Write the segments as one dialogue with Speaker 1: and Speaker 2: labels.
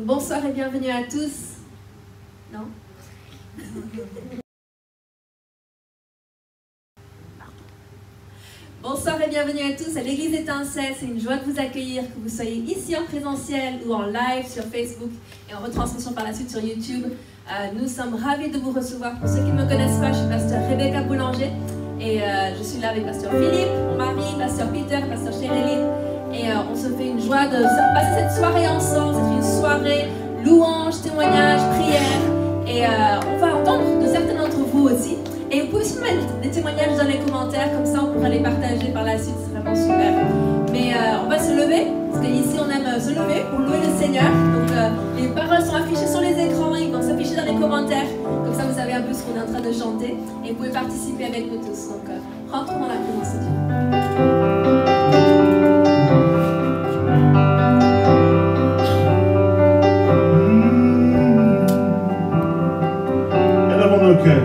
Speaker 1: bonsoir et bienvenue à tous. Non? Bonsoir et bienvenue à tous à l'église Étincelle. C'est une joie de vous accueillir, que vous soyez ici en présentiel ou en live sur Facebook et en retransmission par la suite sur YouTube. Nous sommes ravis de vous recevoir. Pour ceux qui ne me connaissent pas, je suis pasteur Rebecca Boulanger et je suis là avec pasteur Philippe, mon mari, pasteur Peter, pasteur Chéréline. Et on se fait une joie de passer cette soirée ensemble. C'est une soirée louange, témoignage, prière. Et on va entendre de certains d'entre vous aussi. Et vous pouvez aussi mettre des témoignages dans les commentaires, comme ça on pourra les partager par la suite, c'est vraiment super. Mais on va se lever, parce qu'ici on aime se lever pour louer le Seigneur. Donc les paroles sont affichées sur les écrans, ils vont s'afficher dans les commentaires. Comme ça vous savez un peu ce qu'on est en train de chanter. Et vous pouvez participer avec nous tous. Donc rentrons dans la présence de Dieu.
Speaker 2: Okay.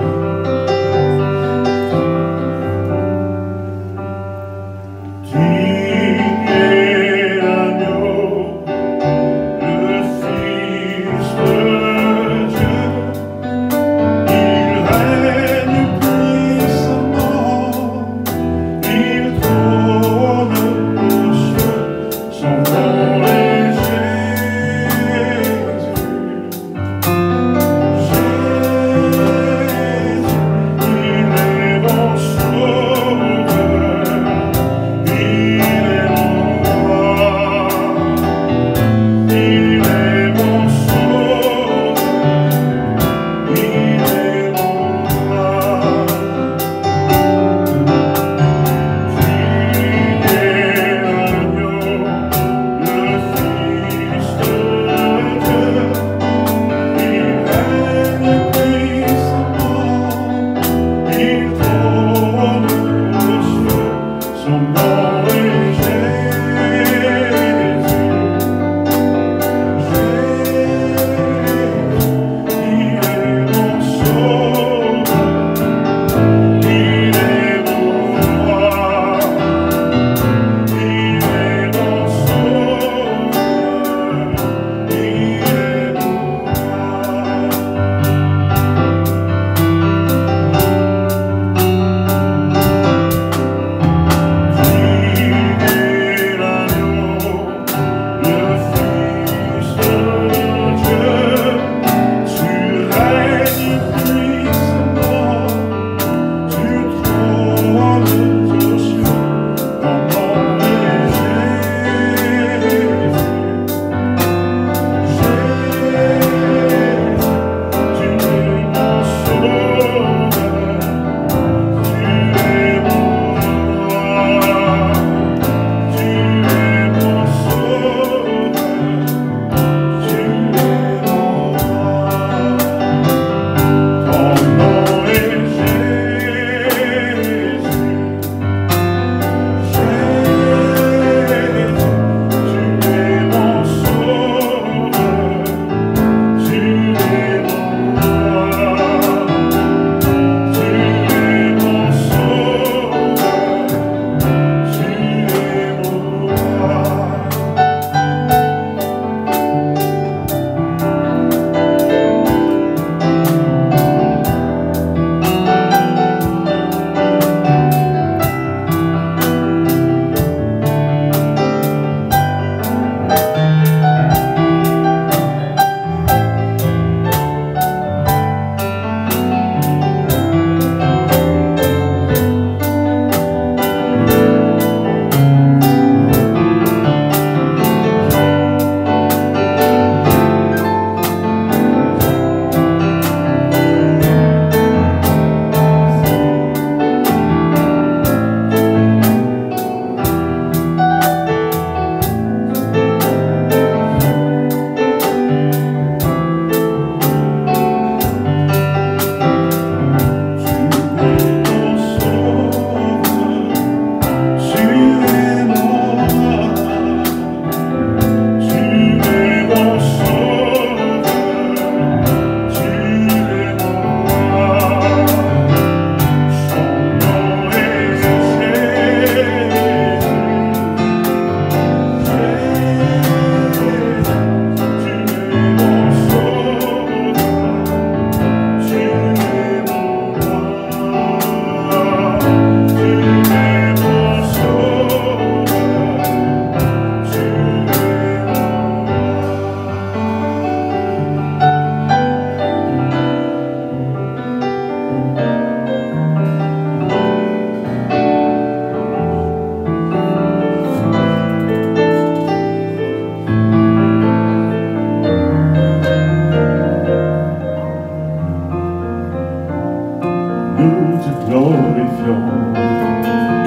Speaker 2: glorifions,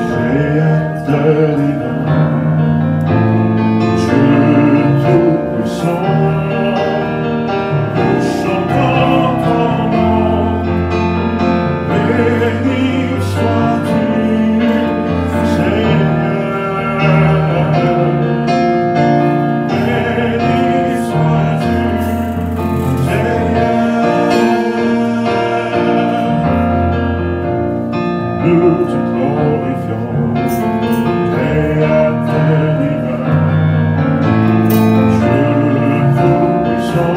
Speaker 2: Créateur divin, Dieu tout-puissant, nous chantons ton nom, béni sois-tu, Seigneur. Nous te glorifions, Créateur divin, Dieu tout-puissant,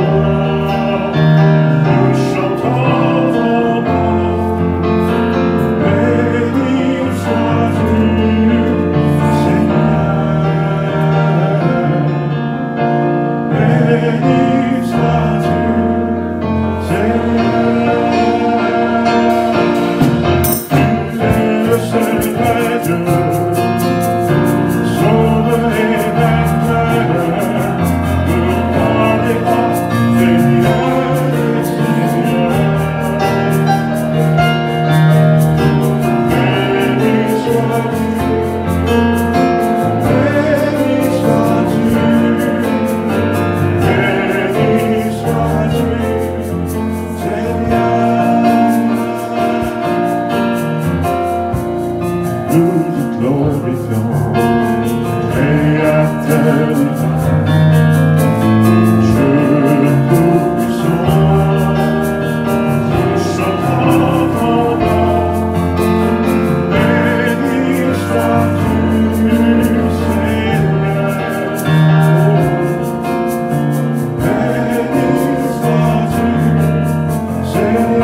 Speaker 2: nous chantons ton nom, béni sois-tu, Seigneur, béni sois-tu, Seigneur. Nous te glorifions, Créateur divin, Dieu tout-puissant, nous chantons ton nom, béni sois-tu, Seigneur, béni sois-tu, Seigneur.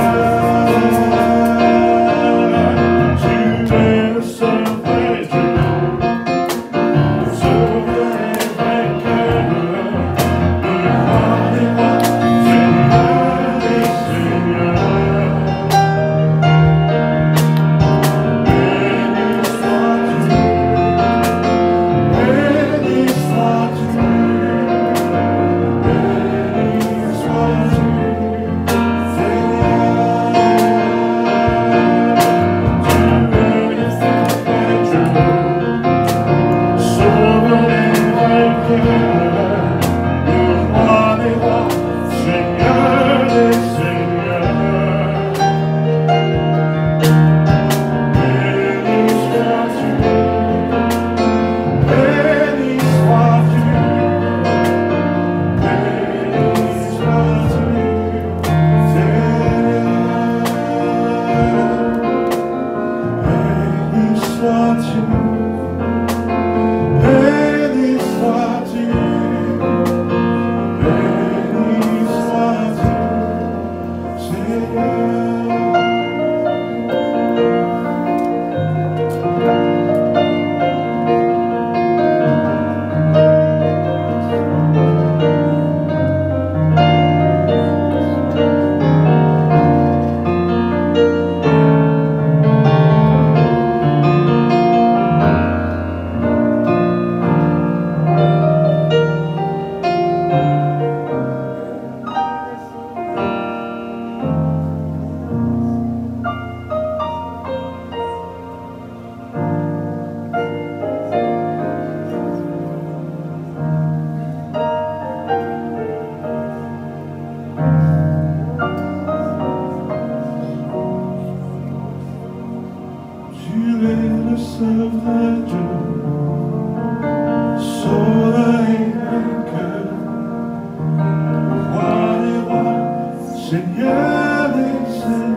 Speaker 2: Seigneur des Seigneurs,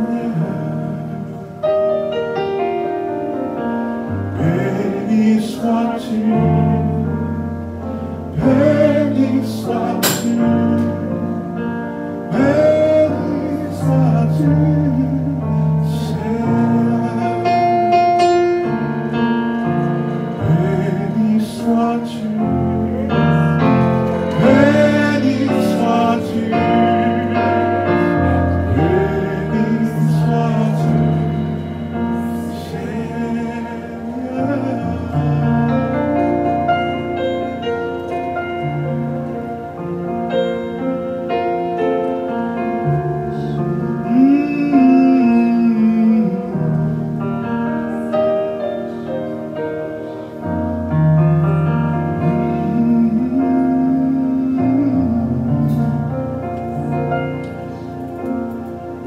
Speaker 2: béni sois-tu, béni sois-tu, béni sois-tu, Seigneur,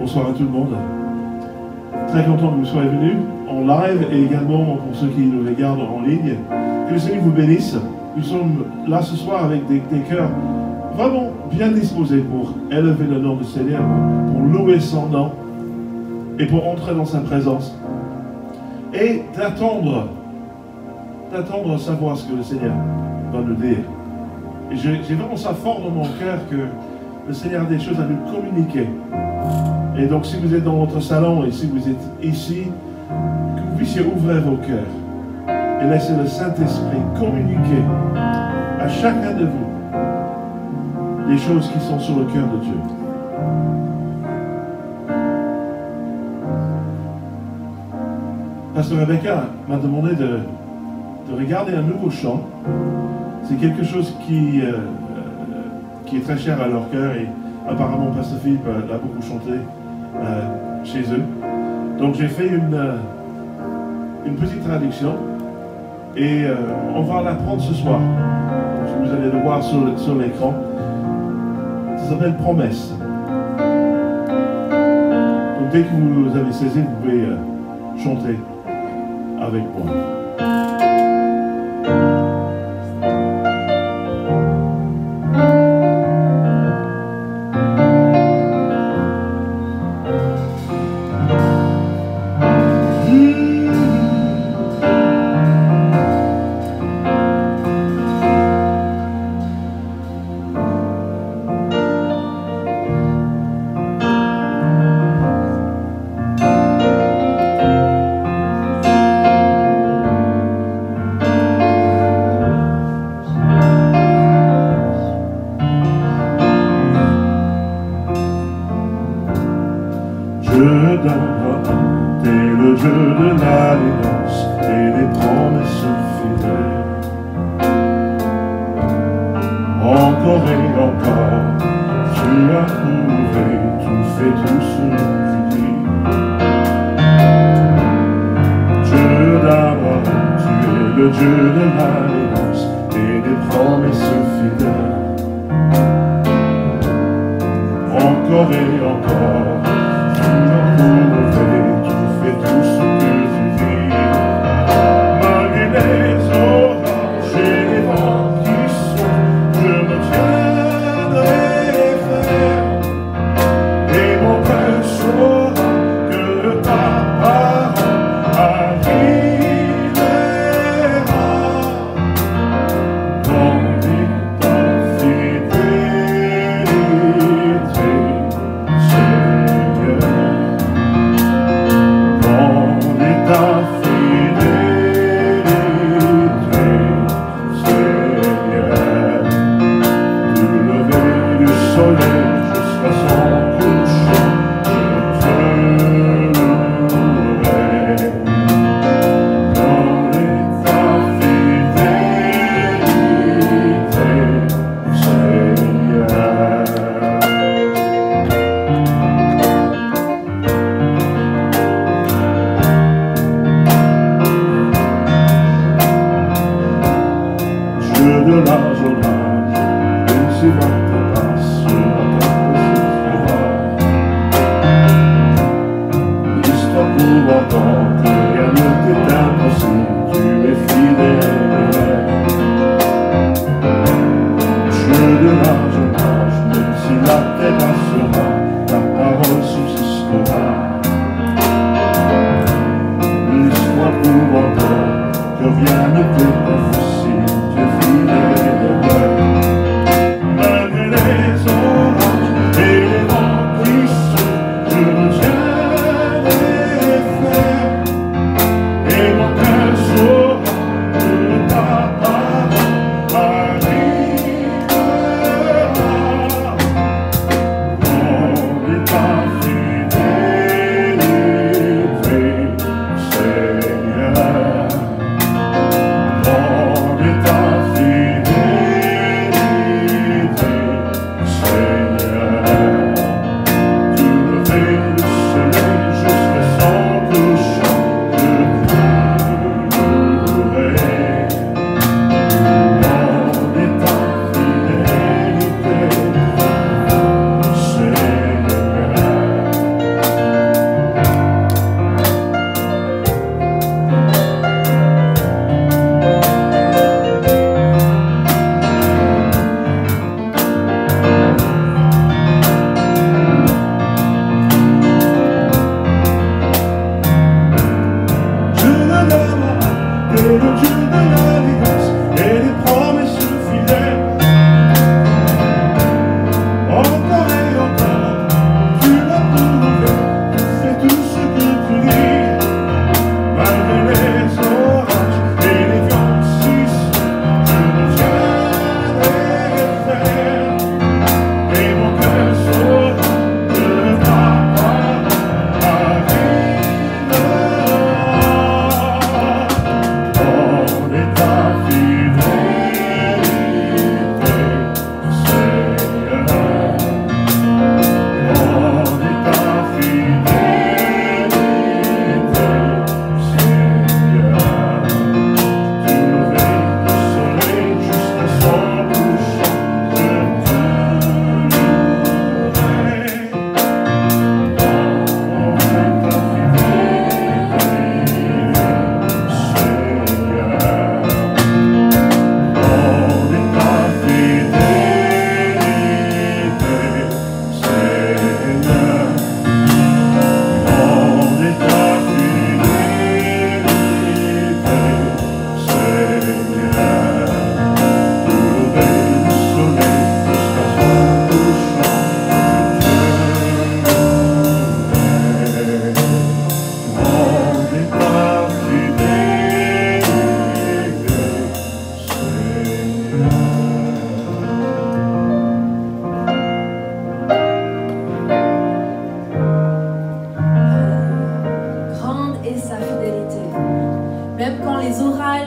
Speaker 2: Bonsoir à tout le monde. Très content que vous soyez venus en live et également pour ceux qui nous regardent en ligne. Que le Seigneur vous bénisse. Nous sommes là ce soir avec des cœurs vraiment bien disposés pour élever le nom du Seigneur, pour louer son nom et pour entrer dans sa présence et d'attendre savoir ce que le Seigneur va nous dire. Et j'ai vraiment ça fort dans mon cœur que le Seigneur a des choses à nous communiquer. Et donc si vous êtes dans votre salon et si vous êtes ici, que vous puissiez ouvrir vos cœurs et laisser le Saint-Esprit communiquer à chacun de vous les choses qui sont sur le cœur de Dieu. Pasteur Rebecca m'a demandé de regarder un nouveau chant. C'est quelque chose qui est très cher à leur cœur et apparemment Pasteur Philippe l'a beaucoup chanté chez eux. Donc j'ai fait une petite traduction et on va l'apprendre ce soir. Vous allez le voir sur l'écran. Ça s'appelle Promesse. Donc dès que vous avez saisi, vous pouvez chanter avec moi.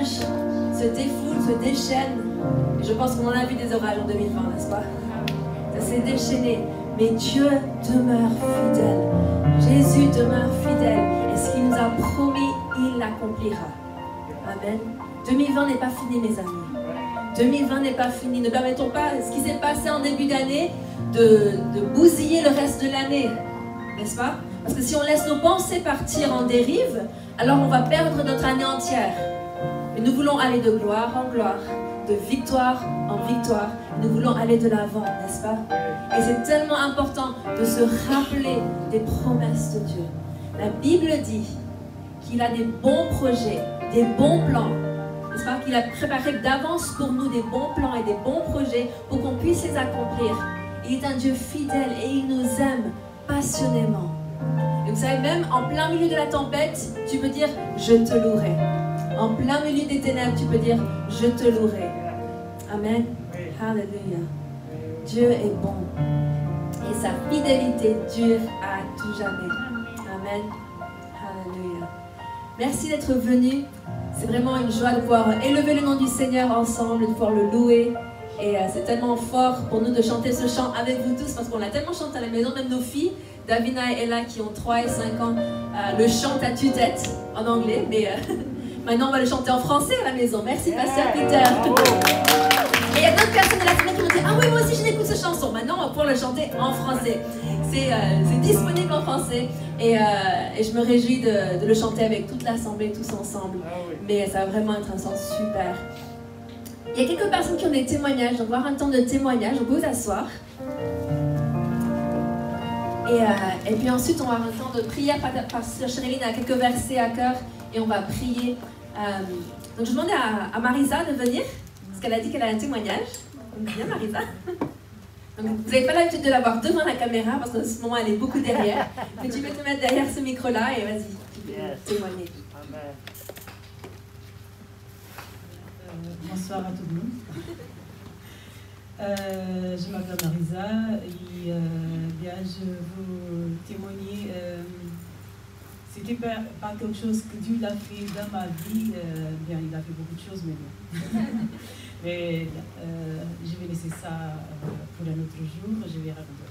Speaker 1: nuages se défoulent, se déchaînent. Et je pense qu'on en a vu des orages en 2020, n'est-ce pas? Ça s'est déchaîné. Mais Dieu demeure fidèle. Jésus demeure fidèle. Et ce qu'il nous a promis, il l'accomplira. Amen. 2020 n'est pas fini, mes amis. 2020 n'est pas fini. Ne permettons pas ce qui s'est passé en début d'année de bousiller le reste de l'année. N'est-ce pas? Parce que si on laisse nos pensées partir en dérive, alors on va perdre notre année entière. Mais nous voulons aller de gloire en gloire, de victoire en victoire. Nous voulons aller de l'avant, n'est-ce pas? Et c'est tellement important de se rappeler des promesses de Dieu. La Bible dit qu'il a des bons projets, des bons plans, n'est-ce pas? Qu'il a préparé d'avance pour nous des bons plans et des bons projets pour qu'on puisse les accomplir. Il est un Dieu fidèle et il nous aime passionnément. Et vous savez, même en plein milieu de la tempête, tu peux dire « Je te louerai ». En plein milieu des ténèbres, tu peux dire « Je te louerai ». Amen. Alléluia. Dieu est bon. Et sa fidélité dure à tout jamais. Amen. Alléluia. Merci d'être venus. C'est vraiment une joie de pouvoir élever le nom du Seigneur ensemble, de pouvoir le louer. Et c'est tellement fort pour nous de chanter ce chant avec vous tous, parce qu'on l'a tellement chanté à la maison, même nos filles, Davina et Ella, qui ont 3 et 5 ans, le chantent à tue-tête en anglais, mais maintenant on va le chanter en français à la maison. Merci, Pasteur Peter. Et il y a d'autres personnes de la semaine qui m'ont dit « Ah oui, moi aussi je l'écoute cette chanson ». Maintenant, on va pouvoir le chanter en français. C'est disponible en français. Et je me réjouis de le chanter avec toute l'assemblée, tous ensemble. Mais ça va vraiment être un sens super. Il y a quelques personnes qui ont des témoignages. Donc, on va avoir un temps de témoignage. On peut vous asseoir. Et puis ensuite, on va avoir un temps de prière. Pasteur Cheryline a quelques versets à cœur. Et on va prier. Donc, je demandais à Marisa de venir. Parce qu'elle a dit qu'elle a un témoignage. Donc, viens Marisa. Donc, vous n'avez pas l'habitude de la voir devant la caméra. Parce qu'en ce moment, elle est beaucoup derrière. Mais tu peux te mettre derrière ce micro-là. Et vas-y, tu peux témoigner.
Speaker 3: Amen. Bonsoir à tout le monde. Je m'appelle Marisa et bien, je veux témoigner. C'était pas quelque chose que Dieu a fait dans ma vie. Bien, il a fait beaucoup de choses, mais bon. Mais je vais laisser ça pour un autre jour. Je vais raconter.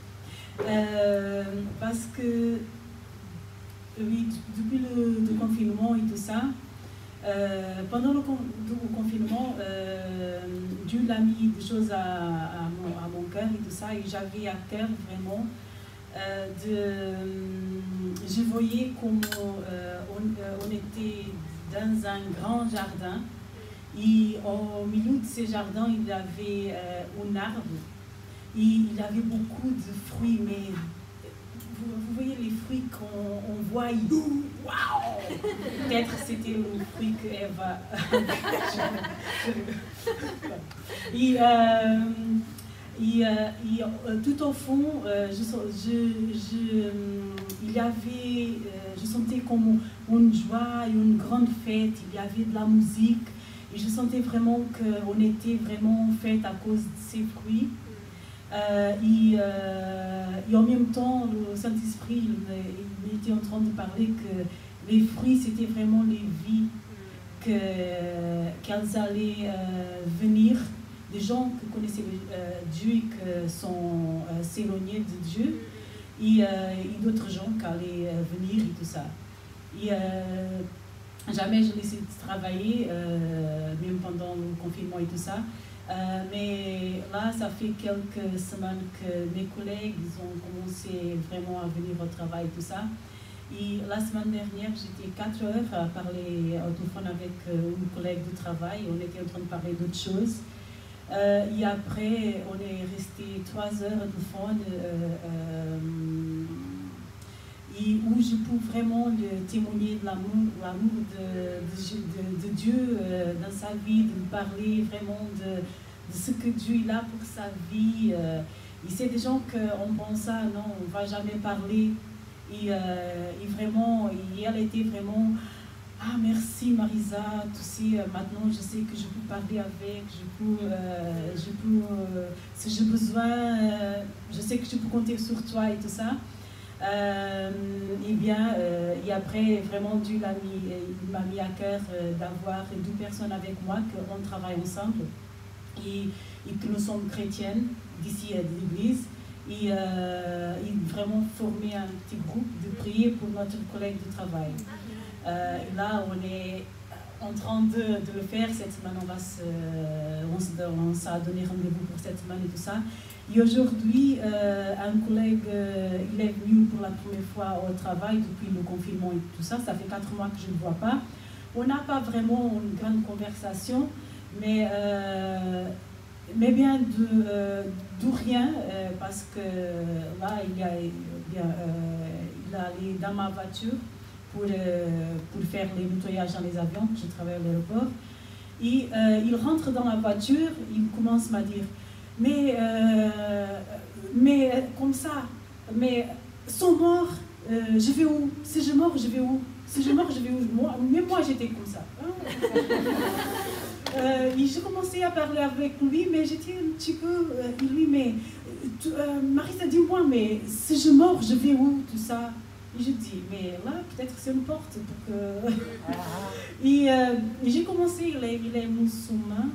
Speaker 3: Parce que oui, depuis le confinement et tout ça. Pendant le confinement, Dieu a mis des choses à mon cœur et tout ça, et j'avais à cœur vraiment je voyais comment on était dans un grand jardin, et au milieu de ce jardin, il y avait un arbre, et il y avait beaucoup de fruits, mais vous voyez les fruits qu'on voit, waouh! Peut-être c'était le fruit que Eva. Tout au fond, je sentais comme une joie, une grande fête. Il y avait de la musique, et je sentais vraiment qu'on était vraiment fête à cause de ces fruits. Et en même temps, le Saint-Esprit il était en train de parler que les fruits, c'était vraiment les vies qu'elles allaient venir, des gens qui connaissaient Dieu et qui sont s'éloignés de Dieu, et d'autres gens qui allaient venir et tout ça. Et jamais je laissais travailler, même pendant le confinement et tout ça. Mais là, ça fait quelques semaines que mes collègues ont commencé vraiment à venir au travail et tout ça. Et la semaine dernière, j'étais 4 heures à parler au téléphone avec une collègue de travail. On était en train de parler d'autres choses. Et après, on est resté 3 heures au téléphone. Et où je peux vraiment témoigner de l'amour de Dieu dans sa vie, de me parler vraiment de ce que Dieu a pour sa vie. Et c'est des gens qu'on pense non, on ne va jamais parler. Et vraiment, elle était vraiment, ah merci Marisa, tu sais, maintenant je sais que je peux parler avec, si j'ai besoin, je sais que je peux compter sur toi et tout ça. Eh bien, et après, vraiment, Dieu il m'a mis à cœur d'avoir 2 personnes avec moi, qu'on travaille ensemble et que nous sommes chrétiennes d'ici à l'église. Et vraiment former un petit groupe de prier pour notre collègue de travail. Et là, on est en train de le faire. Cette semaine, on s'est donné rendez-vous pour cette semaine et tout ça. Et aujourd'hui, un collègue, il est venu pour la première fois au travail depuis le confinement et tout ça. Ça fait 4 mois que je ne le vois pas. On n'a pas vraiment une grande conversation, mais bien de rien, parce que là, il est allé dans ma voiture pour faire les nettoyages dans les avions. Je travaille à l'aéroport. Et il rentre dans la voiture, il commence à me dire mais comme ça, mais sont morts, je vais où? Si je mors, je vais où? Si je mors, je vais où? Même moi, j'étais comme ça. Et j'ai commencé à parler avec lui, mais j'étais un petit peu... lui, mais Marisa, dis-moi, mais si je mors, je vais où? Tout ça. Et je dis, mais là, peut-être c'est une porte pour que... Et j'ai commencé, il est musulman.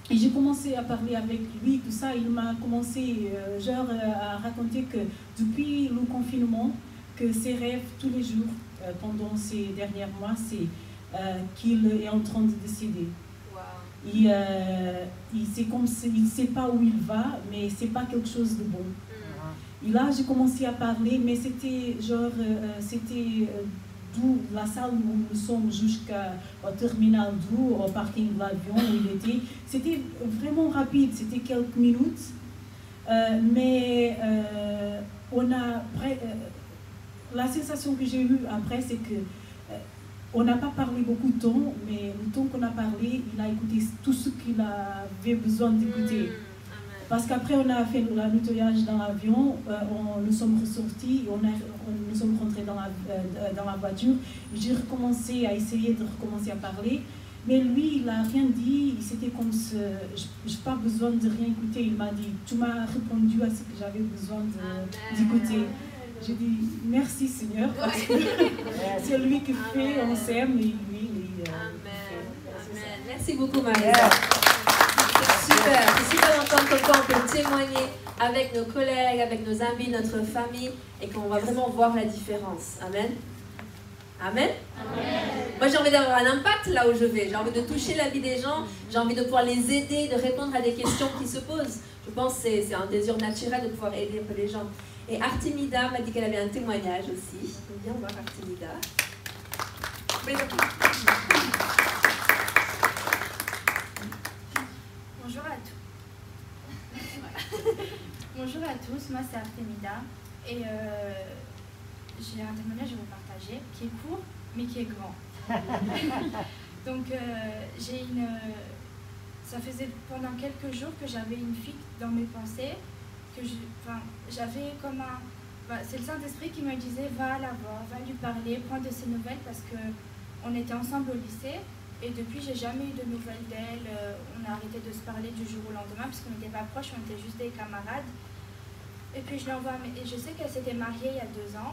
Speaker 3: Et j'ai commencé à parler avec lui, tout ça. Il m'a commencé à raconter que depuis le confinement, que ses rêves tous les jours, pendant ces derniers mois, c'est qu'il est en train de décider. Wow. C'est comme il ne sait pas où il va, mais c'est pas quelque chose de bon. Et là, j'ai commencé à parler, mais c'était d'où la salle où nous sommes jusqu'au terminal d'où, au parking de l'avion où il était. C'était vraiment rapide, c'était quelques minutes. Mais la sensation que j'ai eue après, c'est que on n'a pas parlé beaucoup de temps, mais le temps qu'on a parlé, il a écouté tout ce qu'il avait besoin d'écouter. Parce qu'après, on a fait le nettoyage dans l'avion, nous sommes ressortis, nous sommes rentrés dans la voiture. J'ai recommencé à essayer de recommencer à parler, mais lui, il n'a rien dit. C'était comme si je n'ai pas besoin de rien écouter. Il m'a dit, tu m'as répondu à ce que j'avais besoin d'écouter. J'ai dit, merci Seigneur, parce que c'est lui qui fait, on s'aime, et lui,
Speaker 1: Amen. Merci beaucoup, Marisa. C'est super d'entendre comme quoi on peut témoigner avec nos collègues, avec nos amis, notre famille, et qu'on va vraiment voir la différence. Amen. Amen. Amen. Moi, j'ai envie d'avoir un impact là où je vais. J'ai envie de toucher la vie des gens. J'ai envie de pouvoir les aider, de répondre à des questions qui se posent. Je pense que c'est un désir naturel de pouvoir aider un peu les gens. Et Artemida m'a dit qu'elle avait un témoignage aussi. Viens voir Artemida.
Speaker 4: Bonjour à tous. Bonjour à tous, moi c'est Artemida et j'ai un témoignage à vous partager qui est court mais qui est grand. Donc ça faisait pendant quelques jours que j'avais une fille dans mes pensées, que j'avais comme c'est le Saint-Esprit qui me disait va la voir, va lui parler, prends de ses nouvelles parce qu'on était ensemble au lycée. Et depuis, j'ai jamais eu de nouvelles d'elle. On a arrêté de se parler du jour au lendemain parce qu'on n'était pas proches, on était juste des camarades. Et puis je lui envoie, et je sais qu'elle s'était mariée il y a 2 ans.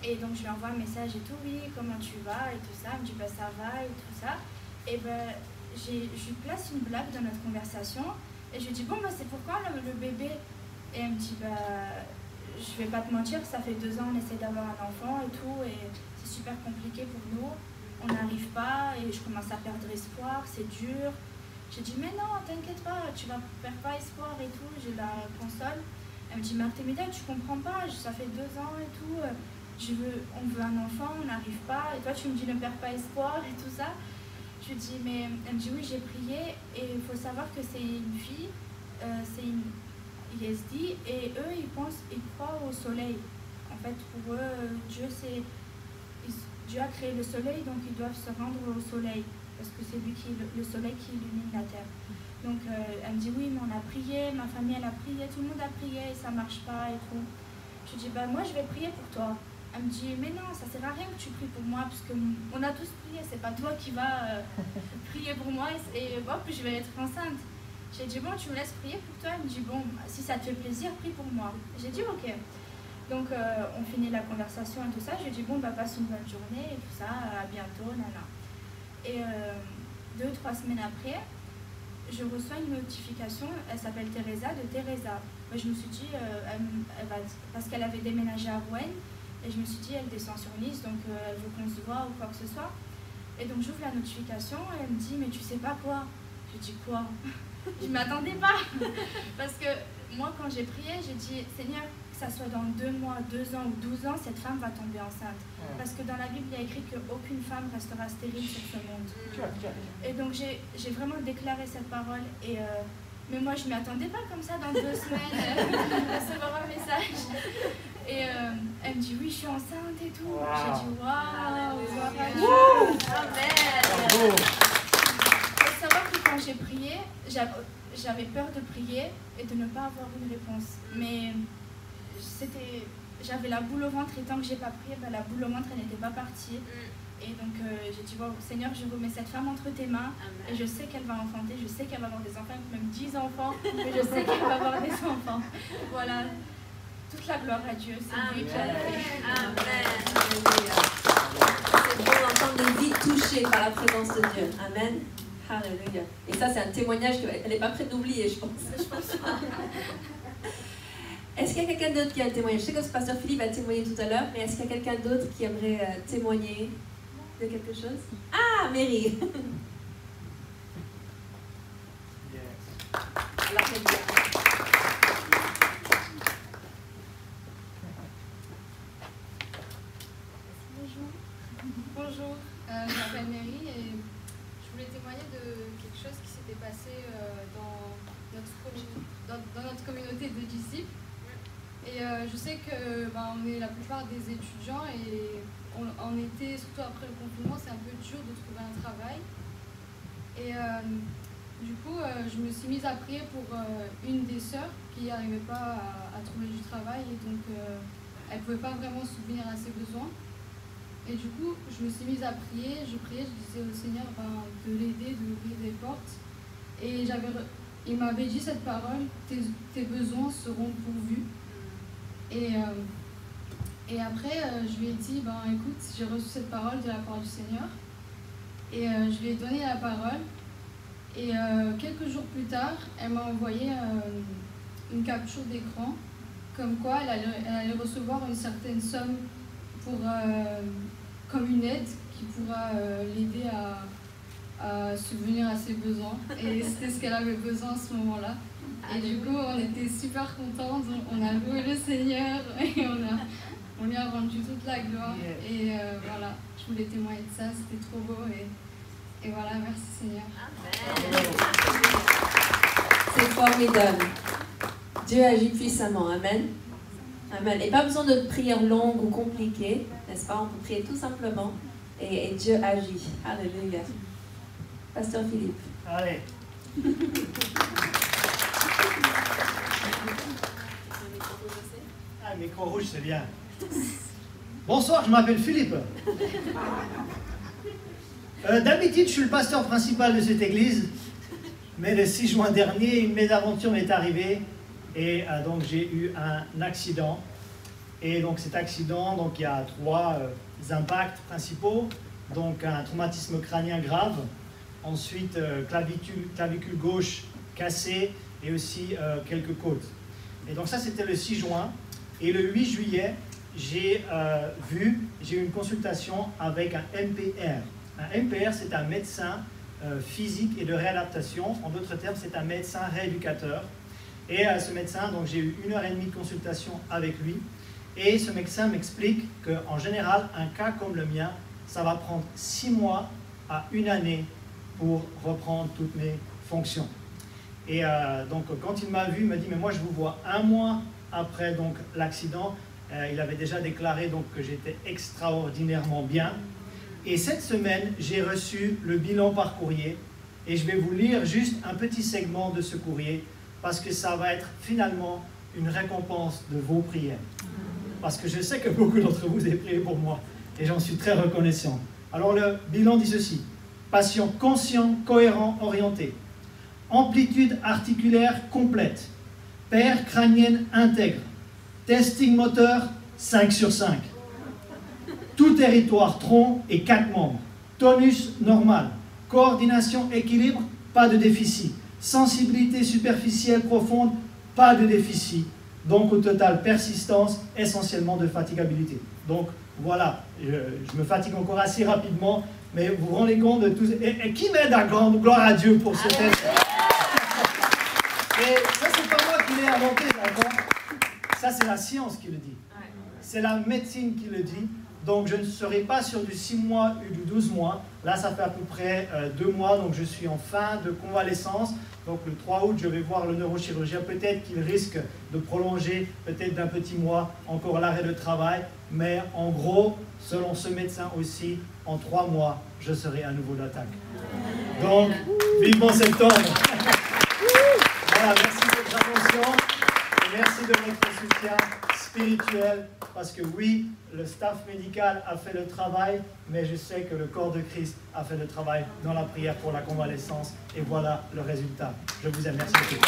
Speaker 4: Et donc je lui envoie un message et tout, oui, comment tu vas et tout ça. Elle me dit, bah ça va et tout ça. Et ben, je lui place une blague dans notre conversation. Et je lui dis, bon, bah c'est pourquoi le bébé? Et elle me dit, bah je vais pas te mentir, ça fait 2 ans, on essaie d'avoir un enfant et tout. Et c'est super compliqué pour nous. On n'arrive pas et je commence à perdre espoir, c'est dur. J'ai dit, mais non, t'inquiète pas, tu vas perdre pas espoir et tout. Je la console. Elle me dit, mais Artemida, tu comprends pas, ça fait 2 ans et tout. On veut un enfant, on n'arrive pas. Et toi, tu me dis, ne perds pas espoir et tout ça. Je lui dis, mais elle me dit, oui, j'ai prié. Et il faut savoir que c'est une fille, c'est une Yezdi. Et eux, ils croient au soleil. En fait, pour eux, Dieu a créé le soleil, donc ils doivent se rendre au soleil, parce que c'est lui le soleil qui illumine la terre. Donc elle me dit, oui, mais on a prié, ma famille elle a prié, tout le monde a prié, et ça marche pas et tout. Je dis, bah moi je vais prier pour toi. Elle me dit, mais non, ça sert à rien que tu pries pour moi, parce qu'on a tous prié, c'est pas toi qui vas prier pour moi, et bon, puis je vais être enceinte. J'ai dit, bon, tu me laisses prier pour toi? Elle me dit, bon, si ça te fait plaisir, prie pour moi. J'ai dit, ok. Donc on finit la conversation et tout ça. Je lui dis bon bah passe une bonne journée et tout ça, à bientôt, nana. Et 2-3 semaines après, je reçois une notification, elle s'appelle Teresa, de Teresa. Moi, je me suis dit, parce qu'elle avait déménagé à Rouen, et je me suis dit elle descend sur Nice, donc elle veut qu'on se voit ou quoi que ce soit. Et donc j'ouvre la notification et elle me dit mais tu sais pas quoi? Je dis quoi? Je ne m'attendais pas. Parce que moi quand j'ai prié, j'ai dit Seigneur, que ça soit dans 2 mois, 2 ans ou 12 ans, cette femme va tomber enceinte. Parce que dans la Bible il y a écrit qu'aucune femme restera stérile sur ce monde. Et donc j'ai vraiment déclaré cette parole et mais moi je ne m'y attendais pas comme ça dans 2 semaines recevoir un message. Et elle me dit oui je suis enceinte et tout. J'ai dit waouh, amen. Il faut savoir que quand j'ai prié, j'avais peur de prier et de ne pas avoir une réponse. Mais j'avais la boule au ventre et tant que j'ai pas prié, la boule au ventre elle n'était pas partie. Et donc j'ai dit wow, Seigneur, je remets cette femme entre tes mains. Amen. Et je sais qu'elle va enfanter, je sais qu'elle va avoir des enfants, même 10 enfants, mais je sais qu'elle va avoir des enfants. Voilà. Toute la gloire à Dieu, c'est lui qui a fait.
Speaker 1: Amen. C'est bon d'entendre des vies touchées par la présence de Dieu. Amen. Alléluia. Et ça, c'est un témoignage qu'elle n'est pas prête d'oublier, je pense. Est-ce qu'il y a quelqu'un d'autre qui a témoigné? Je sais que le pasteur Philippe a témoigné tout à l'heure, mais est-ce qu'il y a quelqu'un d'autre qui aimerait témoigner de quelque chose? Ah, Mary.
Speaker 5: Bonjour, je m'appelle Mary et je voulais témoigner de quelque chose qui s'était passé dans notre communauté de disciples. Et je sais que on est la plupart des étudiants et en été, surtout après le confinement, c'est un peu dur de trouver un travail. Et du coup, je me suis mise à prier pour une des sœurs qui n'arrivait pas à trouver du travail et donc elle ne pouvait pas vraiment subvenir à ses besoins. Et du coup, je me suis mise à prier, je priais, je disais au Seigneur de l'aider, de ouvrir des portes. Et il m'avait dit cette parole, tes besoins seront pourvus. Et après, je lui ai dit, écoute, j'ai reçu cette parole de la part du Seigneur. Et je lui ai donné la parole. Et quelques jours plus tard, elle m'a envoyé une capture d'écran, comme quoi elle allait recevoir une certaine somme comme une aide qui pourra l'aider à subvenir à ses besoins. Et c'était ce qu'elle avait besoin à ce moment-là. Et du coup, on était super contents, on a loué le Seigneur et on lui a rendu toute la gloire. Et voilà, je voulais témoigner de ça, c'était trop beau. Et voilà, merci Seigneur.
Speaker 1: Amen. C'est formidable. Dieu agit puissamment. Amen. Amen. Et pas besoin de prières longues ou compliquées, n'est-ce pas? On peut prier tout simplement et Dieu agit. Alléluia. Pasteur Philippe.
Speaker 6: Allez. Ah, micro rouge, c'est bien. Bonsoir, je m'appelle Philippe. D'habitude, je suis le pasteur principal de cette église, mais le 6 juin dernier, une mésaventure m'est arrivée et donc j'ai eu un accident. Et donc cet accident, donc il y a 3 impacts principaux, donc un traumatisme crânien grave, ensuite clavicule gauche cassée et aussi quelques côtes. Et donc ça c'était le 6 juin et le 8 juillet, j'ai eu une consultation avec un MPR. Un MPR, c'est un médecin physique et de réadaptation. En d'autres termes, c'est un médecin rééducateur. Et ce médecin, donc j'ai eu 1h30 de consultation avec lui. Et ce médecin m'explique qu'en général, un cas comme le mien, ça va prendre 6 mois à 1 année pour reprendre toutes mes fonctions. Et donc quand il m'a vu, il m'a dit « mais moi je vous vois 1 mois après l'accident ». Il avait déjà déclaré donc, que j'étais extraordinairement bien. Et cette semaine, j'ai reçu le bilan par courrier. Et je vais vous lire juste un petit segment de ce courrier parce que ça va être finalement une récompense de vos prières. Parce que je sais que beaucoup d'entre vous avez prié pour moi. Et j'en suis très reconnaissant. Alors le bilan dit ceci. Patient conscient, cohérent, orienté. Amplitude articulaire complète. Paire crânienne intègre. Testing moteur 5 sur 5. Tout territoire, tronc et 4 membres. Tonus normal. Coordination, équilibre, pas de déficit. Sensibilité superficielle profonde, pas de déficit. Donc au total, persistance, essentiellement de fatigabilité. Donc voilà, je me fatigue encore assez rapidement, mais vous vous rendez compte de tout. Et qui m'aide à gloire à Dieu pour ce test? Et ça, c'est pas moi qui l'ai inventé, d'accord? Ça, c'est la science qui le dit. C'est la médecine qui le dit. Donc je ne serai pas sur du 6 mois ou du 12 mois. Là, ça fait à peu près 2 mois, donc je suis en fin de convalescence. Donc le 3 août, je vais voir le neurochirurgien. Peut-être qu'il risque de prolonger, peut-être d'un petit mois, encore l'arrêt de travail. Mais en gros, selon ce médecin aussi, en 3 mois, je serai à nouveau d'attaque. Donc, vivement septembre. Voilà, merci de votre attention. Et merci de votre soutien spirituel. Parce que oui, le staff médical a fait le travail, mais je sais que le corps de Christ a fait le travail dans la prière pour la convalescence. Et voilà le résultat. Je vous aime. Merci beaucoup.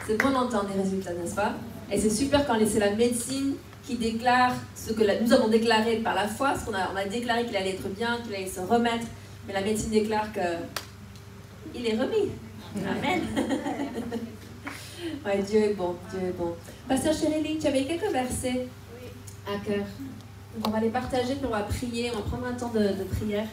Speaker 1: C'est bon d'entendre les résultats, n'est-ce pas? Et c'est super quand c'est la médecine qui déclare ce que nous avons déclaré par la foi, parce qu'on a déclaré qu'il allait être bien, qu'il allait se remettre, mais la médecine déclare qu'il est remis. Amen. Ouais, Dieu est bon, Dieu est bon. Pasteur Chérélie, tu avais quelques versets à cœur. Donc on va les partager, puis on va prier, on va prendre un temps de prière.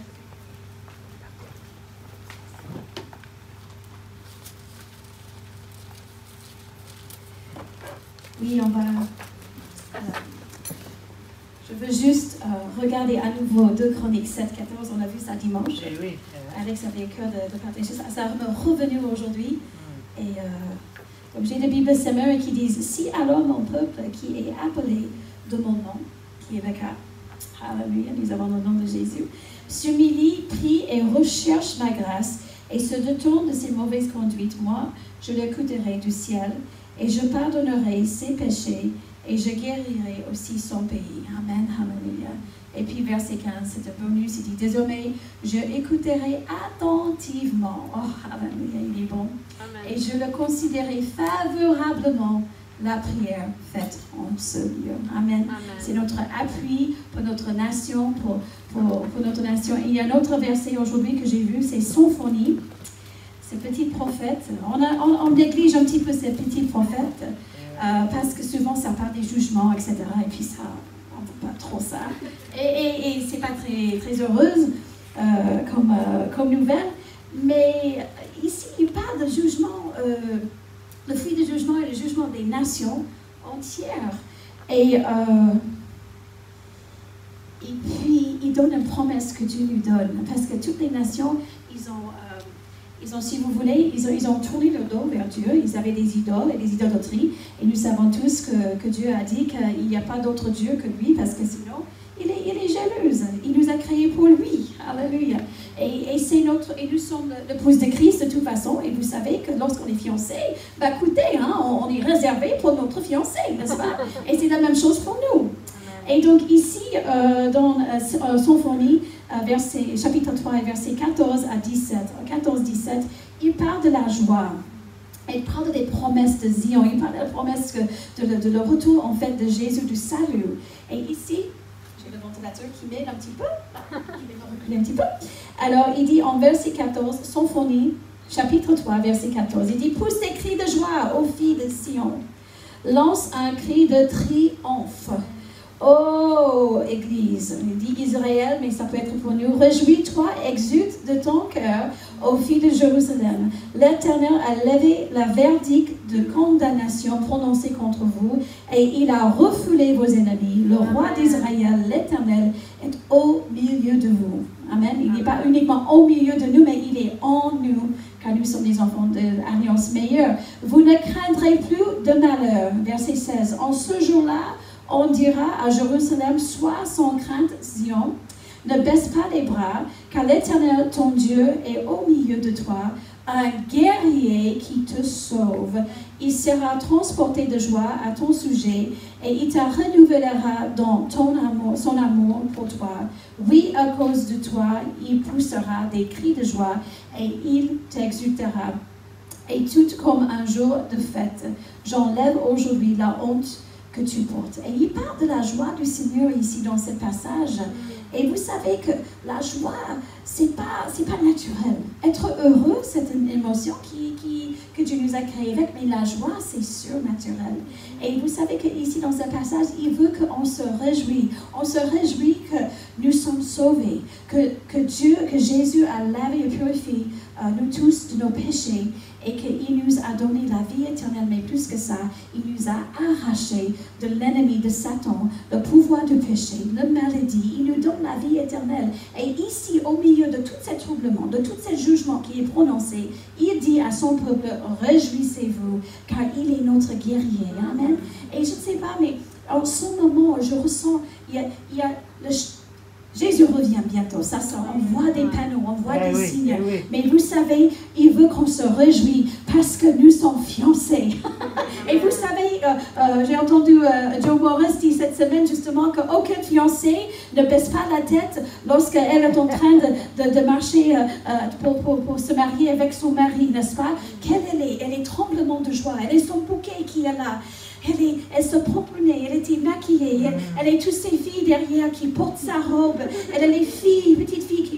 Speaker 7: Oui, on va... je veux juste regarder à nouveau 2 Chroniques 7, 14. On a vu ça dimanche.
Speaker 6: Oui.
Speaker 7: Alex avait le cœur de partager ça. Ça m'est revenu aujourd'hui. Et donc j'ai des Bibles Semeur qui disent « Si alors mon peuple qui est appelé de mon nom, qui est le cas, alléluia, nous avons le nom de Jésus, s'humilie, prie et recherche ma grâce et se détourne de ses mauvaises conduites, moi, je l'écouterai du ciel et je pardonnerai ses péchés et je guérirai aussi son pays. » Amen, alléluia. Et puis verset 15, c'est un bonus, il dit « Désormais, je écouterai attentivement. » Oh, alléluia, il est bon. Amen. Et je le considérerai favorablement la prière faite en ce lieu. Amen. Amen. C'est notre appui pour notre nation, pour notre nation. Et il y a un autre verset aujourd'hui que j'ai vu, c'est Symphonie. Ces petits prophètes. On néglige un petit peu ces petits prophètes parce que souvent ça parle des jugements, etc. Et puis ça, on ne veut pas trop ça. Et c'est pas très, très heureuse comme nouvelle. Mais ici, il parle de jugement, le fruit du jugement et le jugement des nations entières. Et puis, il donne une promesse que Dieu nous donne. Parce que toutes les nations, ils ont, si vous voulez, ils ont tourné le dos vers Dieu. Ils avaient des idoles et des idolâtries. Et nous savons tous que Dieu a dit qu'il n'y a pas d'autre Dieu que lui, parce que sinon, il est jalouse. Il nous a créés pour lui. Alléluia. Et nous sommes l'épouse de Christ de toute façon. Et vous savez que lorsqu'on est fiancé, écoutez, on est réservé pour notre fiancé, n'est-ce pas? Et c'est la même chose pour nous. Et donc ici, dans Symphonie, chapitre 3, verset 14 à 17, 14-17, il parle de la joie. Il parle des promesses de Zion. Il parle de la promesse de le retour en fait de Jésus, du salut. Et ici, j'ai le ventilateur qui m'aide un petit peu. Il va reculer un petit peu. Alors, il dit en verset 14, Symphonie, chapitre 3, verset 14, il dit « Pousse des cris de joie aux filles de Sion. Lance un cri de triomphe. Oh, Église, il dit Israël, mais ça peut être pour nous. Réjouis-toi, exulte de ton cœur, ô filles de Jérusalem. L'Éternel a levé la verdict de condamnation prononcée contre vous, et il a refoulé vos ennemis. Le roi d'Israël, l'Éternel, est au milieu de vous. Amen. Il n'est pas uniquement au milieu de nous, mais il est en nous, car nous sommes des enfants de l'alliance meilleure. Vous ne craindrez plus de malheur. Verset 16. En ce jour-là, on dira à Jérusalem, sois sans crainte, Zion, ne baisse pas les bras, car l'Éternel, ton Dieu, est au milieu de toi, un guerrier qui te sauve. Il sera transporté de joie à ton sujet, et il te renouvellera dans son amour pour toi. Oui, à cause de toi, il poussera des cris de joie, et il t'exultera. et tout comme un jour de fête. J'enlève aujourd'hui la honte que tu portes. Et il parle de la joie du Seigneur ici dans ce passage. Et vous savez que la joie, c'est pas naturel. Être heureux, c'est une émotion que Dieu nous a créée avec, mais la joie, c'est surnaturel. Et vous savez qu'ici, dans ce passage, il veut qu'on se réjouisse. On se réjouit que nous sommes sauvés, que Jésus a lavé et purifié nous tous de nos péchés et qu'il nous a donné la vie éternelle, mais plus que ça, il nous a arrachés de l'ennemi de Satan, le pouvoir du péché, la maladie. Il nous donne la vie éternelle. Et ici, au milieu de tout ce troublement, de tout ce jugement qui est prononcé, il dit à son peuple, réjouissez-vous, car il est notre guerrier. Amen. Et je ne sais pas, mais en ce moment, je ressens, il y a Jésus revient bientôt, ça on voit des panneaux, on voit des signes. Mais vous savez, il veut qu'on se réjouisse parce que nous sommes fiancés. Et vous savez, j'ai entendu Joe Morris dire cette semaine justement qu'aucune fiancée ne baisse pas la tête lorsqu'elle est en train de marcher pour se marier avec son mari, n'est-ce pas? Elle est tremblement de joie, elle est son bouquet qui est là. Elle se promenait, elle était maquillée, elle a toutes ces filles derrière qui portent sa robe, elle a les filles, petites filles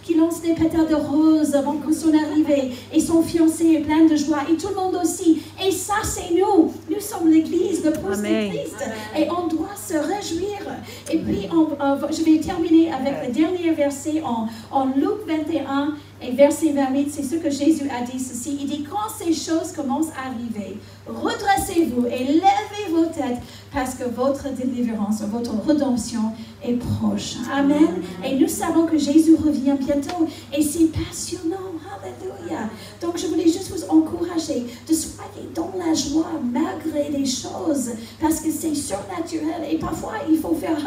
Speaker 7: qui lancent des pétales de rose avant que son arrivée, et son fiancé est plein de joie, et tout le monde aussi. Et ça, c'est nous. Nous sommes l'Église, le pouce de Christ, et on doit se réjouir. Et puis, je vais terminer avec le dernier verset en Luc 21. Et verset 28, c'est ce que Jésus a dit ceci. Il dit, quand ces choses commencent à arriver, redressez-vous et levez vos têtes parce que votre délivrance, votre rédemption est proche. Amen. Et nous savons que Jésus revient bientôt et c'est passionnant. Alléluia. Donc je voulais juste vous encourager de soyez dans la joie malgré les choses parce que c'est surnaturel et parfois il faut faire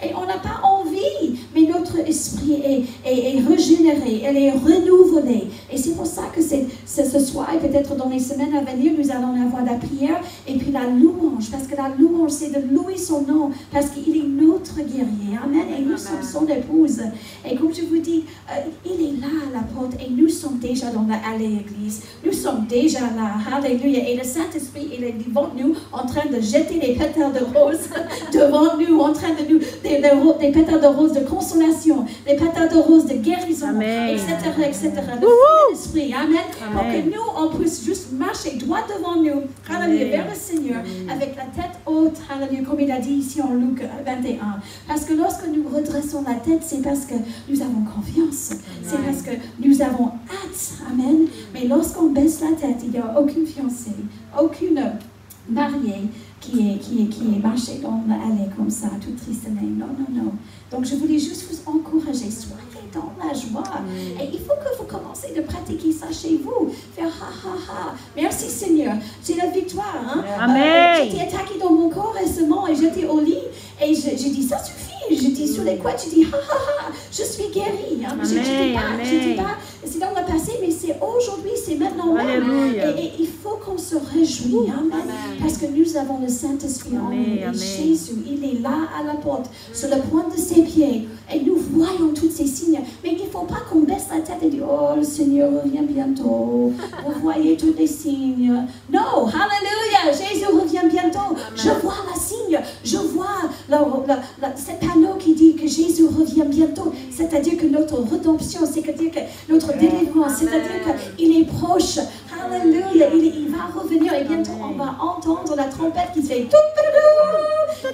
Speaker 7: et on n'a pas envie, mais notre esprit est régénéré, elle est renouvelée. Et c'est pour ça que ce soir et peut-être dans les semaines à venir, nous allons avoir la prière et puis la louange, parce que la louange c'est de louer son nom, parce qu'il est notre guerrier. Amen. Et nous sommes son épouse. Et comme je vous dis, il est là à la porte et nous sommes déjà dans l'église. Nous sommes déjà là. Alléluia. Et le Saint-Esprit, il est devant nous en train de jeter des pétales de rose devant nous, en train de nous, des pétales de rose de consolation, des pétales de rose de guérison, etc., etc. Le Saint-Esprit, amen, pour que nous, on puisse juste marcher droit devant nous, alléluia, vers le Seigneur, avec la tête haute, alléluia, comme il a dit ici en Luc 21. Parce que lorsque nous redressons la tête, c'est parce que nous avons confiance, c'est parce que nous avons hâte, amen. Mais lorsqu'on baisse la tête, il n'y a aucune fiancée, aucune mariée qui est marché dans l'allée comme ça, tout tricelé. Non, non, non. Donc je voulais juste vous encourager, soyez dans la joie. Et il faut que vous commencez de pratiquer ça chez vous. Faire ha ha ha. Merci Seigneur, j'ai la victoire. Hein? J'étais attaquée dans mon corps récemment et j'étais au lit et j'ai dit ça suffit. Je dis sur les couettes, je dis ha ha ha, je suis guérie. Hein? Je dis pas, c'est dans le passé, mais c'est aujourd'hui, c'est maintenant même. Et il faut qu'on se réjouisse. Amen. Parce que nous avons le Saint-Esprit en nous. Et Jésus, il est là à la porte, sur le point de ses pieds. Et nous voyons tous ces signes. Mais il ne faut pas qu'on baisse la tête et dire, oh, le Seigneur revient bientôt. Vous voyez tous les signes. Non, hallelujah, Jésus revient bientôt. Je vois la signe. Je vois ce panneau qui dit que Jésus revient bientôt. C'est-à-dire que notre rédemption, c'est-à-dire que notre délivrance, c'est-à-dire qu'il est proche. Alléluia, il va revenir et bientôt on va entendre la trompette qui fait tout.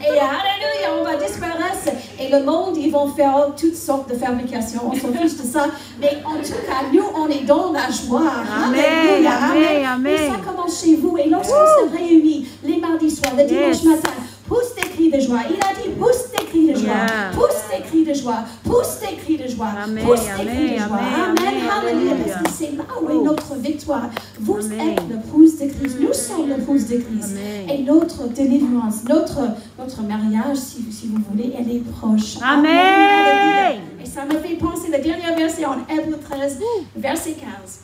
Speaker 7: Et alléluia, on va disparaître. Et le monde, ils vont faire toutes sortes de fabrications. On s'en fiche de ça. Mais en tout cas, nous, on est dans la joie. Alléluia, amen. Et ça commence chez vous. Et lorsqu'on se réunit les mardis soirs, le dimanche matin, pousse des cris de joie. Il a dit pousse des cris de joie. Pousse des cris de joie. Pousse des cris de joie. Pousse des cris de joie. Amen. Alléluia. Parce que c'est là où est notre victoire. Vous êtes le pouce de Christ. Nous sommes le pouce de Christ. Et notre délivrance, notre mariage, si vous voulez, elle est proche. Amen. Et ça me fait penser le dernier verset en Hébreux 13, verset 15.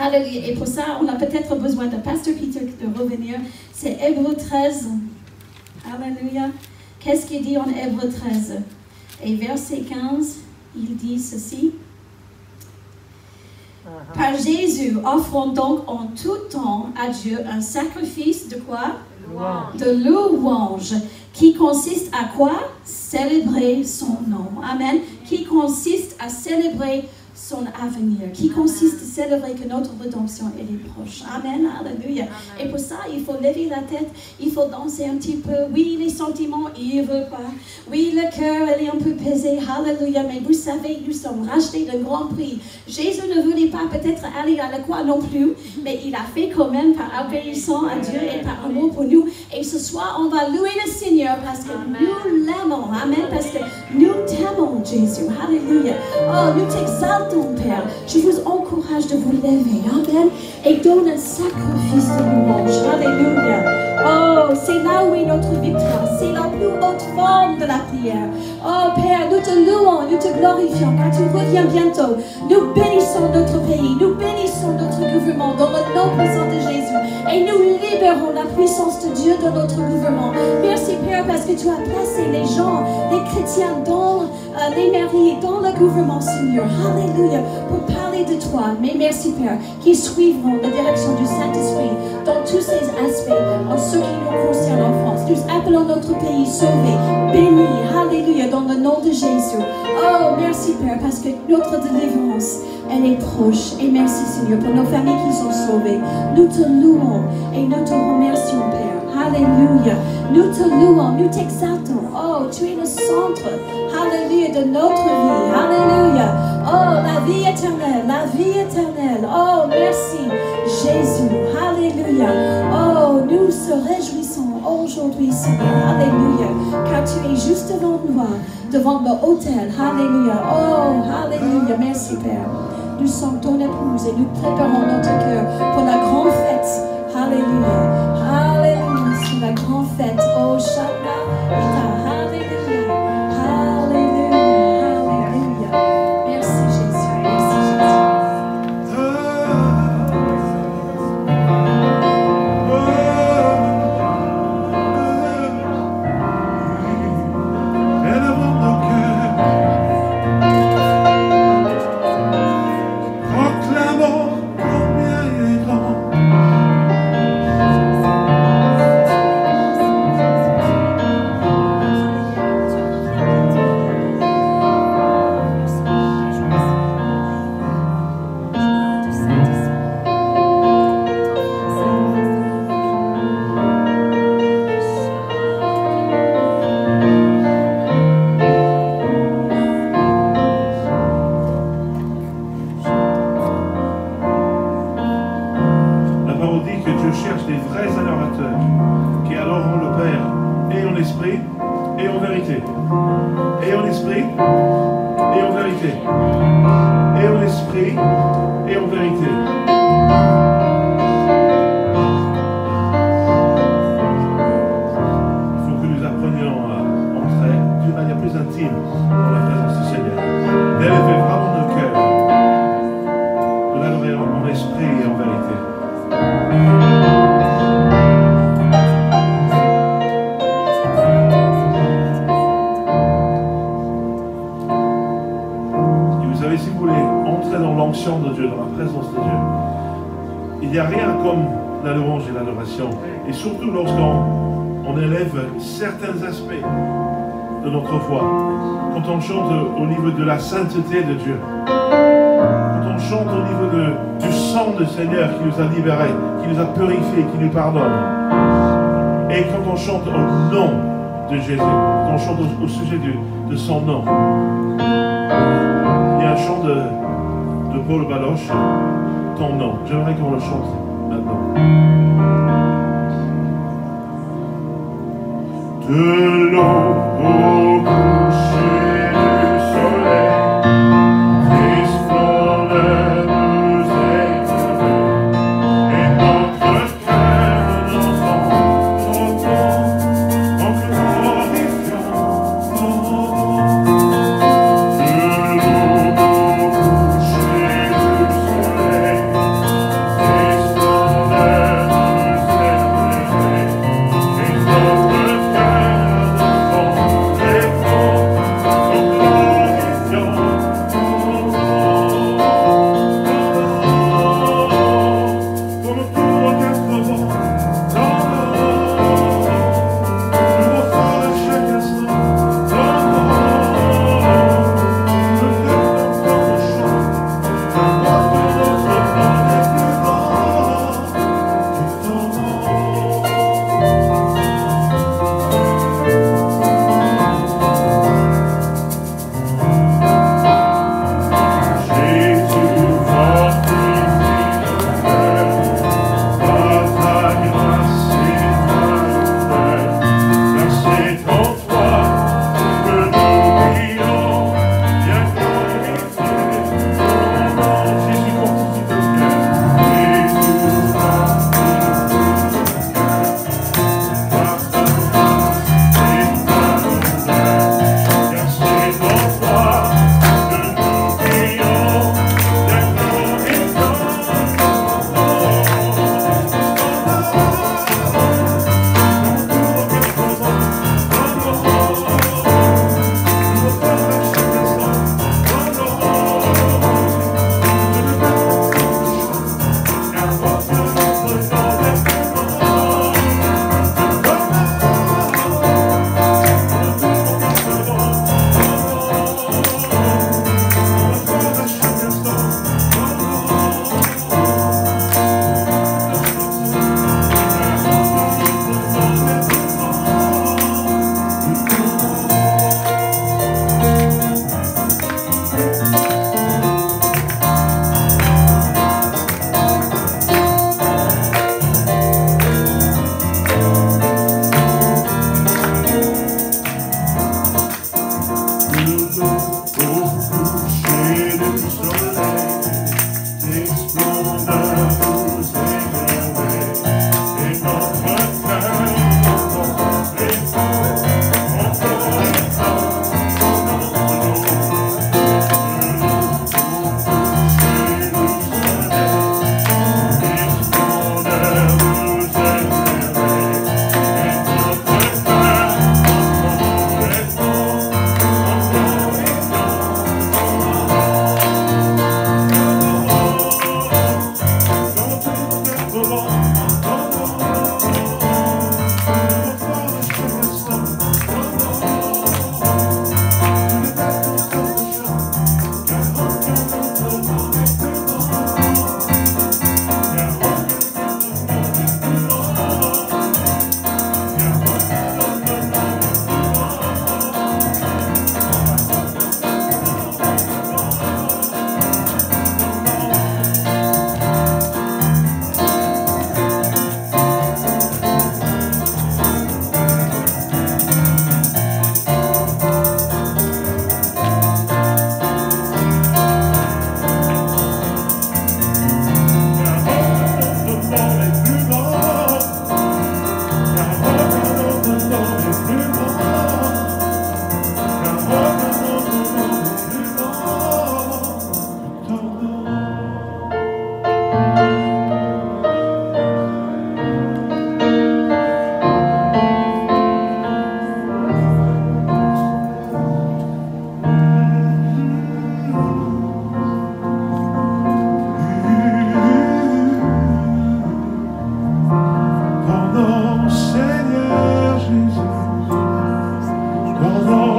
Speaker 7: Alléluia. Et pour ça, on a peut-être besoin de Pasteur Peter de revenir. C'est Hébreux 13. Alléluia. Qu'est-ce qu'il dit en Hébreux 13? Et verset 15, il dit ceci. Par Jésus, offrons donc en tout temps à Dieu un sacrifice de quoi? De louange. Qui consiste à quoi? Célébrer son nom. Amen. Qui consiste à célébrer son avenir, qui consiste à célébrer que notre rédemption elle est proche. Amen, alléluia. Et pour ça, il faut lever la tête, il faut danser un petit peu. Oui, les sentiments, ils ne veulent pas. Oui, le cœur, elle est un peu pesé. Alléluia. Mais vous savez, nous sommes rachetés d'un grand prix. Jésus ne voulait pas peut-être aller à la croix non plus, mais il a fait quand même par obéissance à Dieu et par amour pour nous. Et ce soir, on va louer le Seigneur parce que nous l'aimons. Amen. Parce que nous t'aimons, Jésus. Alléluia. Oh, nous t'exaltons, Père. Je vous encourage de vous lever. Amen. Et donne un sacrifice de louange. Alléluia. Oh, c'est là où est notre victoire. C'est la plus haute forme de la prière. Oh, Père, nous te louons, nous te glorifions car tu reviens bientôt. Nous bénissons notre pays. Nous bénissons notre gouvernement dans le nom puissant de Jésus. Et nous libérons la puissance de Dieu dans notre gouvernement. Merci, Père, parce que tu as placé les gens, les chrétiens dans les mairies, dans le gouvernement, Seigneur. Alléluia. Pour parler de toi. Mais merci, Père, qui suivront la direction du Saint-Esprit dans tous ces aspects, en ce qui nous concerne en France. Nous appelons notre pays sauvé, béni. Alléluia. Dans le nom de Jésus. Oh, merci, Père, parce que notre délivrance, elle est proche. Et merci, Seigneur, pour nos familles qui sont sauvées. Nous te louons et nous te remercions, Père. Alléluia. Nous te louons, nous t'exaltons. Oh, tu es le centre, alléluia, de notre vie. Alléluia. Oh, la vie éternelle, la vie éternelle. Oh, merci, Jésus. Alléluia. Oh, nous se réjouissons aujourd'hui, Seigneur. Alléluia. Car tu es juste devant nous, devant l'autel. Alléluia. Oh, alléluia. Merci, Père. Nous sommes ton épouse et nous préparons notre cœur pour la grande fête. Alléluia. Alléluia. C'est la grande fête. Oh, Shabbat. Alléluia. Alléluia. Alléluia. Merci, Jésus. Merci, Jésus.
Speaker 2: Élevons nos cœurs, proclamons combien il est grand. La parole dit que Dieu cherche des vrais adorateurs qui adoreront le Père et en esprit et en vérité. Et en esprit et en vérité. Et en esprit et en vérité. Il faut que nous apprenions à entrer d'une manière plus intime dans la présence du Seigneur. D'élever vraiment nos cœurs. De l'adorer en esprit et en vérité. Et vous savez, si vous voulez entrer dans l'onction de Dieu, dans la présence de Dieu, il n'y a rien comme la louange et l'adoration. Et surtout lorsqu'on élève certains aspects de notre foi. Quand on chante au niveau de la sainteté de Dieu. Quand on chante au niveau du sang du Seigneur qui nous a libérés, qui nous a purifiés, qui nous pardonne. Et quand on chante au nom de Jésus, quand on chante au sujet de son nom. Il y a un chant de Paul Baloche, ton nom. J'aimerais qu'on le chante maintenant. De l'eau au coucher du soleil, Christ pour le nous élever, et notre cœur d'enfant entend en glorifiant ton nom. De l'eau au coucher du soleil, Christ pour le nous élever, et notre cœur d'enfant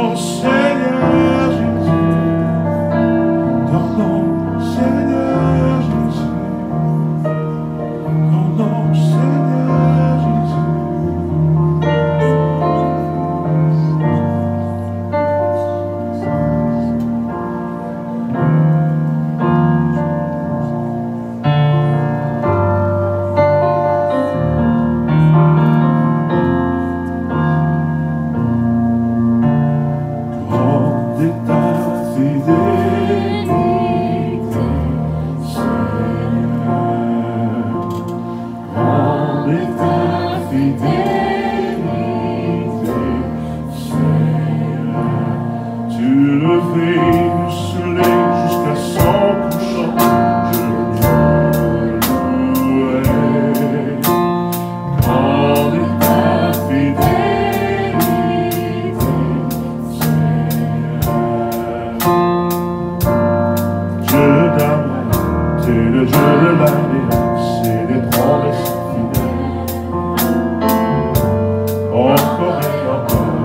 Speaker 2: nom, Seigneur Jésus. Ton nom, Seigneur Jésus. Ton nom, Seigneur Jésus. Grande est ta fidélité, Seigneur. Grande est ta fidélité, Seigneur. Tu levais le soleil jusqu'à son couchant, je te louais. Grande est ta fidélité, Seigneur. Dieu d'amour, tu es le Dieu de l'alliance et des promesses fidèles. Encore et encore,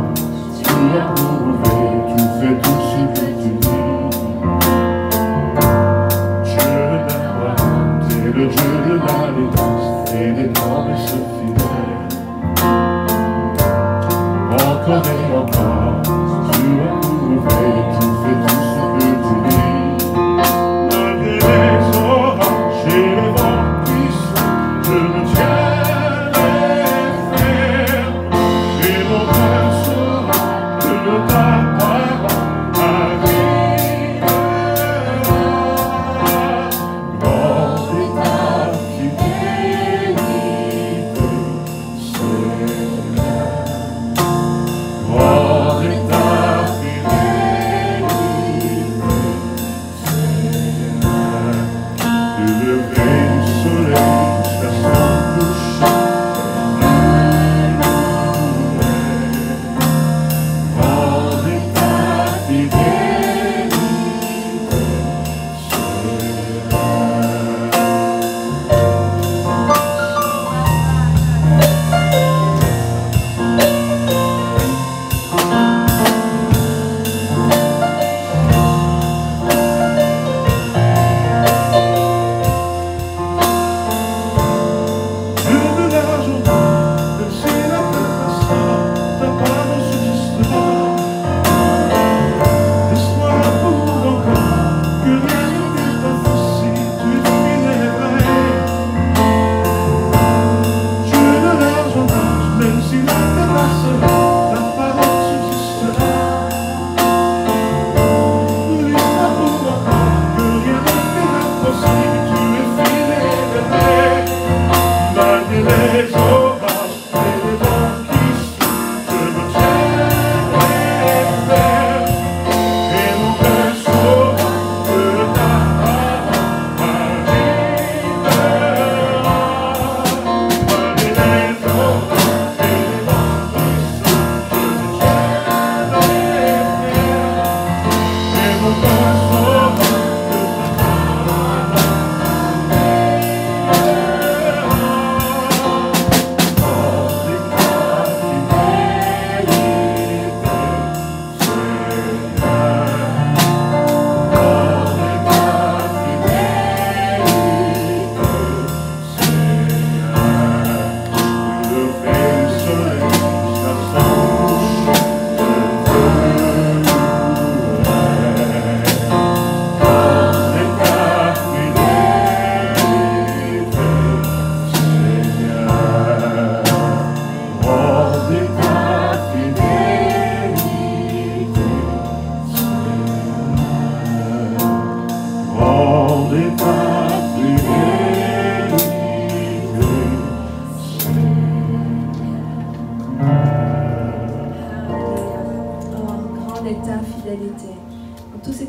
Speaker 2: tu as prouvé, tu fais tout ce que tu dis. Dieu d'amour, tu es le Dieu de l'alliance et des promesses fidèles. Encore et encore, tu as prouvé, tu fais tout ce que tu dis. Malgré les orages et les vents puissants, je me tiendrai ferme. Et mon cœur saura que ta parole arrivera. Grande est ta fidélité, Seigneur. Grande est ta fidélité, Seigneur. Du lever du soleil jusqu'à son couchant, je louais. Grande est ta fidélité, Dieu de la journée, même si la terre passera, ta parole subsistera. Laisse-moi pour encore que rien n'est impossible, tu es fidèle et vrai. Dieu de la journée, même si la terre passera, ta parole subsistera. Laisse-moi pour encore que rien n'est impossible, tu es fidèle et vrai. Malgré les orages et les vents qui soufflent, je me tiendrai ferme. Et mon cœur saura que ta parole arrivera. Malgré les orages et les vents qui soufflent, je me tiendrai ferme. Et mon cœur saura que ta parole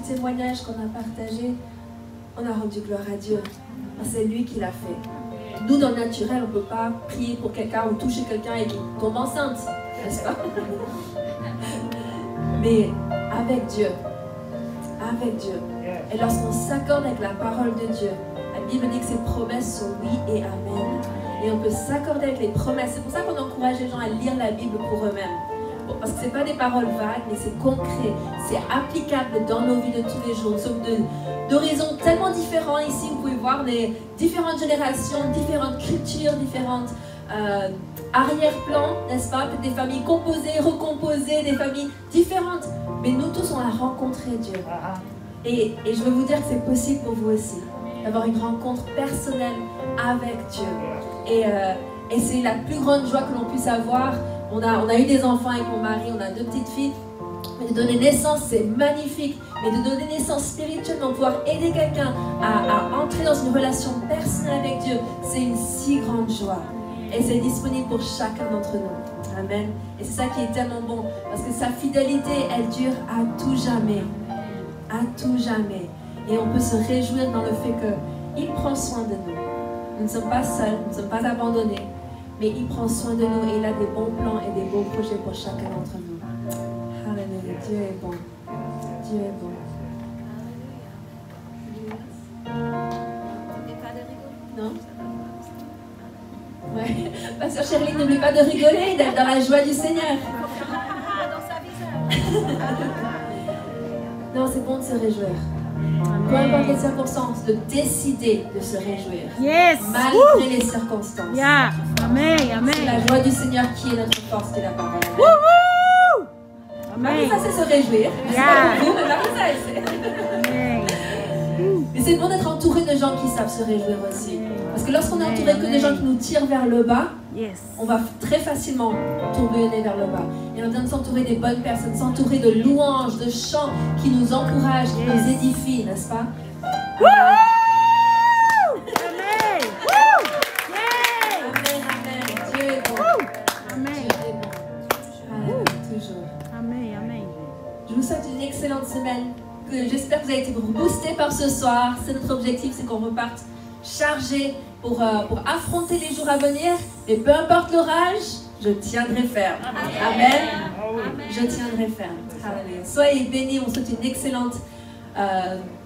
Speaker 1: témoignages qu'on a partagés, on a rendu gloire à Dieu. C'est lui qui l'a fait. Nous, dans le naturel, on ne peut pas prier pour quelqu'un ou toucher quelqu'un et qu'il tombe enceinte, n'est-ce pas? Mais avec Dieu, et lorsqu'on s'accorde avec la parole de Dieu, la Bible dit que ses promesses sont oui et amen. Et on peut s'accorder avec les promesses. C'est pour ça qu'on encourage les gens à lire la Bible pour eux-mêmes. parce que ce n'est pas des paroles vagues, mais c'est concret, c'est applicable dans nos vies de tous les jours. Nous sommes d'horizons tellement différents ici, vous pouvez voir des différentes générations, différentes cultures, différentes arrière-plans, n'est-ce pas? Peut-être des familles composées, recomposées, des familles différentes. Mais nous tous, on a rencontré Dieu. Et je veux vous dire que c'est possible pour vous aussi, d'avoir une rencontre personnelle avec Dieu. Et c'est la plus grande joie que l'on puisse avoir. On a eu des enfants avec mon mari, on a 2 petites filles. Mais de donner naissance, c'est magnifique. Mais de donner naissance spirituellement, pouvoir aider quelqu'un à entrer dans une relation personnelle avec Dieu, c'est une si grande joie. Et c'est disponible pour chacun d'entre nous. Amen. Et c'est ça qui est tellement bon. Parce que sa fidélité, elle dure à tout jamais. À tout jamais. Et on peut se réjouir dans le fait qu'il prend soin de nous. Nous ne sommes pas seuls, nous ne sommes pas abandonnés. Mais il prend soin de nous et il a des bons plans et des beaux projets pour chacun d'entre nous. Alléluia. Dieu est bon. Dieu est bon. Non? Ouais. Pasteur Sherline, n'oublie pas de rigoler, d'être dans la joie du Seigneur. Non, c'est bon de se réjouir. Peu importe les circonstances, de décider de se réjouir.
Speaker 8: Yes.
Speaker 1: Malgré les circonstances.
Speaker 8: Yeah. Amen. Amen.
Speaker 1: C'est la joie du Seigneur qui est notre force, dit la parole.
Speaker 8: Amen.
Speaker 1: Ça, c'est se réjouir.
Speaker 8: Yeah.
Speaker 1: C'est pas pour vous, mais Marie-Thèse, c'est. Mais c'est bon d'être entouré de gens qui savent se réjouir aussi. Parce que lorsqu'on est entouré que de gens qui nous tirent vers le bas, on va très facilement tourbillonner vers le bas. Et on a besoin de s'entourer des bonnes personnes, s'entourer de louanges, de chants qui nous encouragent, qui nous édifient, n'est-ce pas? Amen. Amen. Dieu est bon.
Speaker 8: Amen.
Speaker 1: Dieu est bon. Amen. Toujours.
Speaker 8: Amen. Amen.
Speaker 1: Je vous souhaite une excellente semaine. J'espère que vous avez été boostés par ce soir. C'est notre objectif, c'est qu'on reparte chargé pour affronter les jours à venir. Et peu importe l'orage, je tiendrai ferme. Amen. Je tiendrai ferme. Alléluia. Soyez bénis. On souhaite une excellente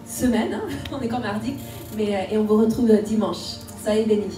Speaker 1: semaine. On est quand mardi. Et on vous retrouve dimanche. Soyez bénis.